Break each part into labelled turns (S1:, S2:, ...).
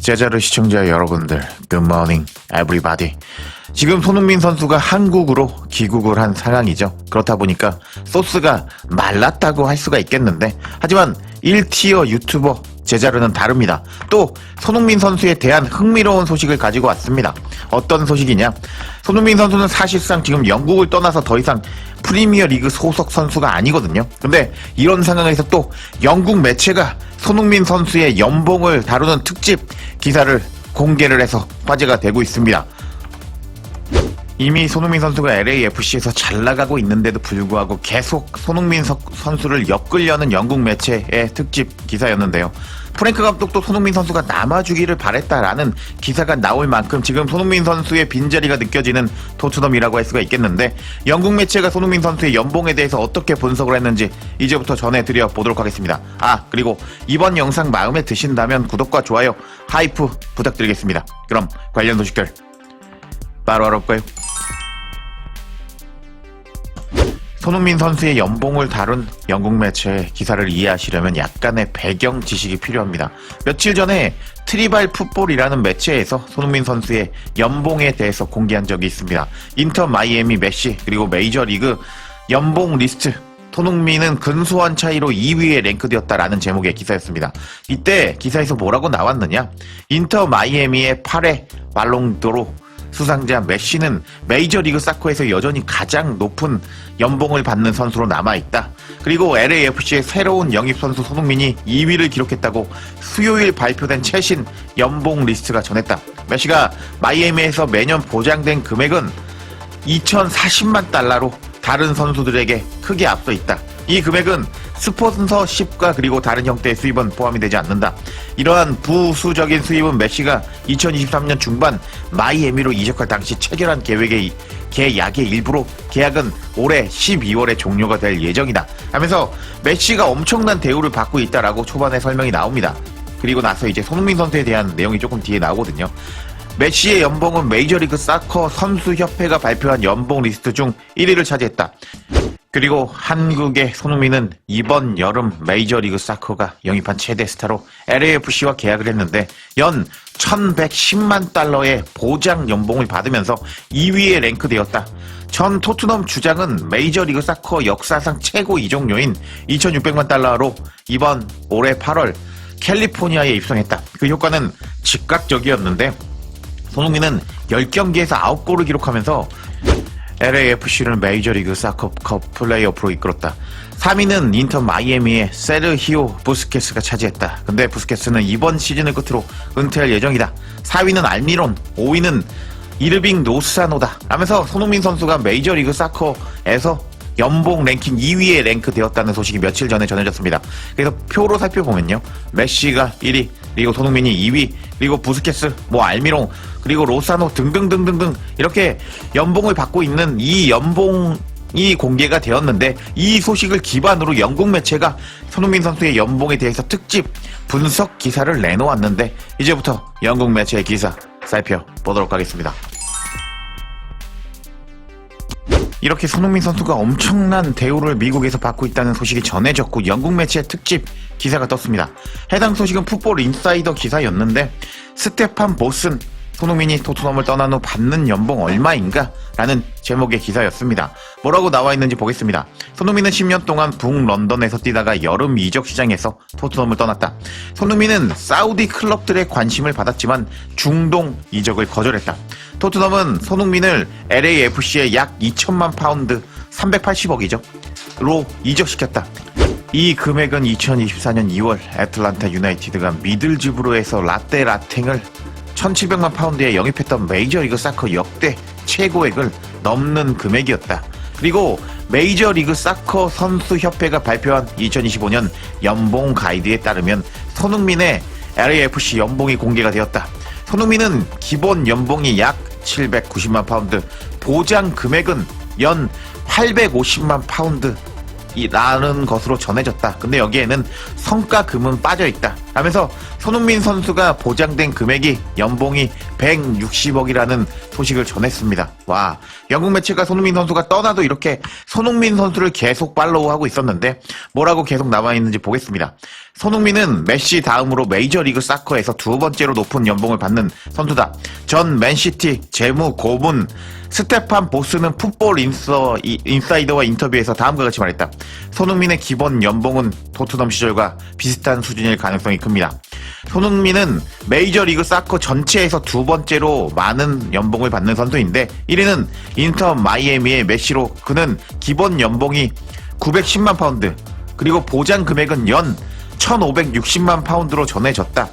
S1: 제자르 시청자 여러분들, Good morning, everybody. 지금 손흥민 선수가 한국으로 귀국을 한 상황이죠. 그렇다 보니까 소스가 말랐다고 할 수가 있겠는데, 하지만 1티어 유튜버 제자르는 다릅니다. 또 손흥민 선수에 대한 흥미로운 소식을 가지고 왔습니다. 어떤 소식이냐? 손흥민 선수는 사실상 지금 영국을 떠나서 더 이상 프리미어 리그 소속 선수가 아니거든요. 근데 이런 상황에서 또 영국 매체가 손흥민 선수의 연봉을 다루는 특집 기사를 공개를 해서 화제가 되고 있습니다. 이미 손흥민 선수가 LAFC에서 잘 나가고 있는데도 불구하고 계속 손흥민 선수를 엮으려는 영국 매체의 특집 기사였는데요. 프랭크 감독도 손흥민 선수가 남아주기를 바랬다라는 기사가 나올 만큼 지금 손흥민 선수의 빈자리가 느껴지는 토트넘이라고 할 수가 있겠는데, 영국 매체가 손흥민 선수의 연봉에 대해서 어떻게 분석을 했는지 이제부터 전해드려 보도록 하겠습니다. 그리고 이번 영상 마음에 드신다면 구독과 좋아요, 하이프 부탁드리겠습니다. 그럼 관련 소식들 바로 알아볼까요? 손흥민 선수의 연봉을 다룬 영국 매체의 기사를 이해하시려면 약간의 배경 지식이 필요합니다. 며칠 전에 트리발 풋볼이라는 매체에서 손흥민 선수의 연봉에 대해서 공개한 적이 있습니다. 인터 마이애미 메시 그리고 메이저리그 연봉 리스트, 손흥민은 근소한 차이로 2위에 랭크되었다라는 제목의 기사였습니다. 이때 기사에서 뭐라고 나왔느냐? 인터 마이애미의 8회 발롱도르 수상자 메시는 메이저리그 사커에서 여전히 가장 높은 연봉을 받는 선수로 남아있다. 그리고 LAFC의 새로운 영입 선수 손흥민이 2위를 기록했다고 수요일 발표된 최신 연봉 리스트가 전했다. 메시가 마이애미에서 매년 보장된 금액은 2,040만 달러로 다른 선수들에게 크게 앞서 있다. 이 금액은 스폰서십과 그리고 다른 형태의 수입은 포함이 되지 않는다. 이러한 부수적인 수입은 메시가 2023년 중반 마이애미로 이적할 당시 체결한 계약의 일부로 계약은 올해 12월에 종료가 될 예정이다 하면서 메시가 엄청난 대우를 받고 있다라고 초반에 설명이 나옵니다. 그리고 나서 이제 손흥민 선수에 대한 내용이 조금 뒤에 나오거든요. 메시의 연봉은 메이저리그 사커 선수협회가 발표한 연봉 리스트 중 1위를 차지했다. 그리고 한국의 손흥민은 이번 여름 메이저리그 사커가 영입한 최대 스타로 LAFC와 계약을 했는데 연 1,110만 달러의 보장 연봉을 받으면서 2위에 랭크되었다. 전 토트넘 주장은 메이저리그 사커 역사상 최고 이적료인 2,600만 달러로 이번 올해 8월 캘리포니아에 입성했다. 그 효과는 즉각적이었는데 손흥민은 10경기에서 9골을 기록하면서 LAFC를 메이저리그 사커컵 플레이오프로 이끌었다. 3위는 인터 마이애미의 세르히오 부스케스가 차지했다. 근데 부스케스는 이번 시즌을 끝으로 은퇴할 예정이다. 4위는 알미론, 5위는 이르빙 노사노다 하면서 손흥민 선수가 메이저리그 사커에서 연봉 랭킹 2위에 랭크되었다는 소식이 며칠 전에 전해졌습니다. 그래서 표로 살펴보면요, 메시가 1위, 그리고 손흥민이 2위, 그리고 부스케스, 알미롱, 그리고 로사노 등등등등등 이렇게 연봉을 받고 있는 이 연봉이 공개가 되었는데, 이 소식을 기반으로 영국 매체가 손흥민 선수의 연봉에 대해서 특집 분석 기사를 내놓았는데, 이제부터 영국 매체의 기사 살펴보도록 하겠습니다. 이렇게 손흥민 선수가 엄청난 대우를 미국에서 받고 있다는 소식이 전해졌고 영국 매체의 특집 기사가 떴습니다. 해당 소식은 풋볼 인사이더 기사였는데, 스테판 보슨, 손흥민이 토트넘을 떠난 후 받는 연봉 얼마인가? 라는 제목의 기사였습니다. 뭐라고 나와 있는지 보겠습니다. 손흥민은 10년 동안 북런던에서 뛰다가 여름 이적 시장에서 토트넘을 떠났다. 손흥민은 사우디 클럽들의 관심을 받았지만 중동 이적을 거절했다. 토트넘은 손흥민을 LAFC에 약 2천만 파운드 380억이죠. 로 이적시켰다. 이 금액은 2024년 2월 애틀란타 유나이티드가 미들즈브르에서 라떼 라탱을 1,700만 파운드에 영입했던 메이저리그 사커 역대 최고액을 넘는 금액이었다. 그리고 메이저리그 사커 선수협회가 발표한 2025년 연봉 가이드에 따르면 손흥민의 LAFC 연봉이 공개가 되었다. 손흥민은 기본 연봉이 약 790만 파운드, 보장 금액은 연 850만 파운드 라는 것으로 전해졌다. 근데 여기에는 성과금은 빠져있다 라면서 손흥민 선수가 보장된 금액이 연봉이 160억이라는 소식을 전했습니다. 와, 영국 매체가 손흥민 선수가 떠나도 이렇게 손흥민 선수를 계속 팔로우하고 있었는데 뭐라고 계속 남아있는지 보겠습니다. 손흥민은 메시 다음으로 메이저리그 사커에서 두 번째로 높은 연봉을 받는 선수다. 전 맨시티 재무 고문 스테판 보스는 풋볼 인사이더와 인터뷰에서 다음과 같이 말했다. 손흥민의 기본 연봉은 토트넘 시절과 비슷한 수준일 가능성이 큽니다. 손흥민은 메이저리그 사커 전체에서 두 번째로 많은 연봉을 받는 선수인데 1위는 인터 마이애미의 메시로 그는 기본 연봉이 910만 파운드 그리고 보장 금액은 연 1560만 파운드로 전해졌다.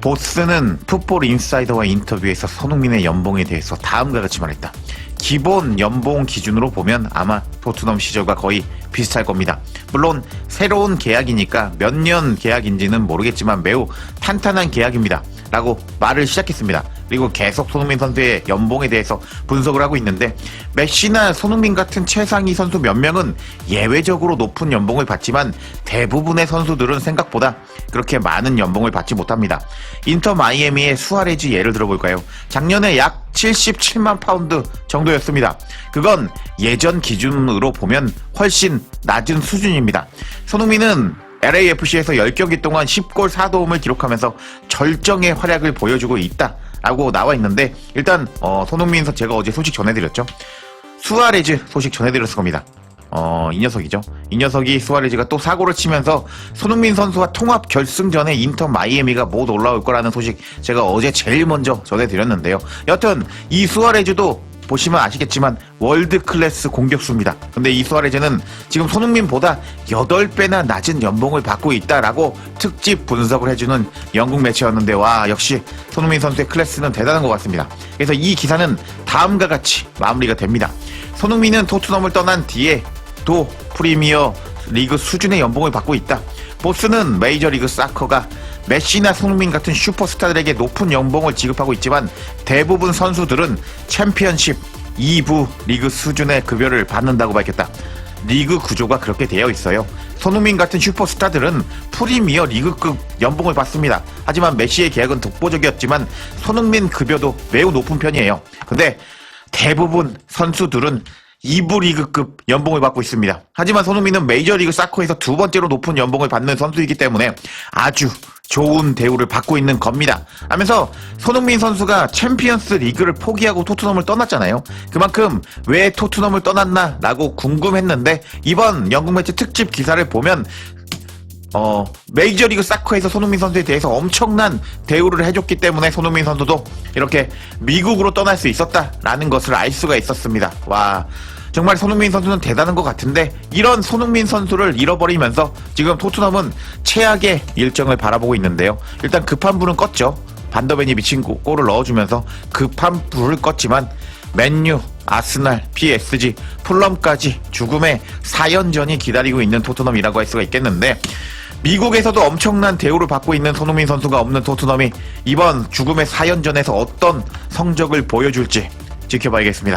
S1: 보스는 풋볼 인사이더와 인터뷰에서 손흥민의 연봉에 대해서 다음과 같이 말했다. 기본 연봉 기준으로 보면 아마 토트넘 시절과 거의 비슷할 겁니다. 물론 새로운 계약이니까 몇 년 계약인지는 모르겠지만 매우 탄탄한 계약입니다. 라고 말을 시작했습니다. 그리고 계속 손흥민 선수의 연봉에 대해서 분석을 하고 있는데 메시나 손흥민 같은 최상위 선수 몇 명은 예외적으로 높은 연봉을 받지만 대부분의 선수들은 생각보다 그렇게 많은 연봉을 받지 못합니다. 인터 마이애미의 수아레즈 예를 들어볼까요? 작년에 약 77만 파운드 정도였습니다. 그건 예전 기준으로 보면 훨씬 낮은 수준입니다. 손흥민은 LAFC에서 10경기 동안 10골 4도움을 기록하면서 절정의 활약을 보여주고 있다라고 나와 있는데 일단 손흥민 선수 제가 어제 소식 전해드렸죠. 수아레즈 소식 전해드렸을 겁니다. 이 녀석이죠. 이 녀석이 수아레즈가 또 사고를 치면서 손흥민 선수와 통합 결승전에 인터 마이애미가 못 올라올 거라는 소식 제가 어제 제일 먼저 전해드렸는데요. 여튼 이 수아레즈도 보시면 아시겠지만 월드 클래스 공격수입니다. 근데 이 수아레즈는 지금 손흥민보다 8배나 낮은 연봉을 받고 있다라고 특집 분석을 해주는 영국 매체였는데 와, 역시 손흥민 선수의 클래스는 대단한 것 같습니다. 그래서 이 기사는 다음과 같이 마무리가 됩니다. 손흥민은 토트넘을 떠난 뒤에 또 프리미어 리그 수준의 연봉을 받고 있다. 보스는 메이저리그 사커가 메시나 손흥민 같은 슈퍼스타들에게 높은 연봉을 지급하고 있지만 대부분 선수들은 챔피언십 2부 리그 수준의 급여를 받는다고 밝혔다. 리그 구조가 그렇게 되어 있어요. 손흥민 같은 슈퍼스타들은 프리미어 리그급 연봉을 받습니다. 하지만 메시의 계약은 독보적이었지만 손흥민 급여도 매우 높은 편이에요. 근데 대부분 선수들은 2부 리그급 연봉을 받고 있습니다. 하지만 손흥민은 메이저리그 사커에서 두 번째로 높은 연봉을 받는 선수이기 때문에 아주 좋은 대우를 받고 있는 겁니다. 하면서 손흥민 선수가 챔피언스 리그를 포기하고 토트넘을 떠났잖아요. 그만큼 왜 토트넘을 떠났나 라고 궁금했는데 이번 영국 매체 특집 기사를 보면 메이저리그 사커에서 손흥민 선수에 대해서 엄청난 대우를 해줬기 때문에 손흥민 선수도 이렇게 미국으로 떠날 수 있었다라는 것을 알 수가 있었습니다. 와, 정말 손흥민 선수는 대단한 것 같은데 이런 손흥민 선수를 잃어버리면서 지금 토트넘은 최악의 일정을 바라보고 있는데요. 일단 급한 불은 껐죠. 반더벤이 미친 골을 넣어주면서 급한 불을 껐지만 맨유, 아스날, PSG, 풀럼까지 죽음의 4연전이 기다리고 있는 토트넘이라고 할 수가 있겠는데 미국에서도 엄청난 대우를 받고 있는 손흥민 선수가 없는 토트넘이 이번 죽음의 4연전에서 어떤 성적을 보여줄지 지켜봐야겠습니다.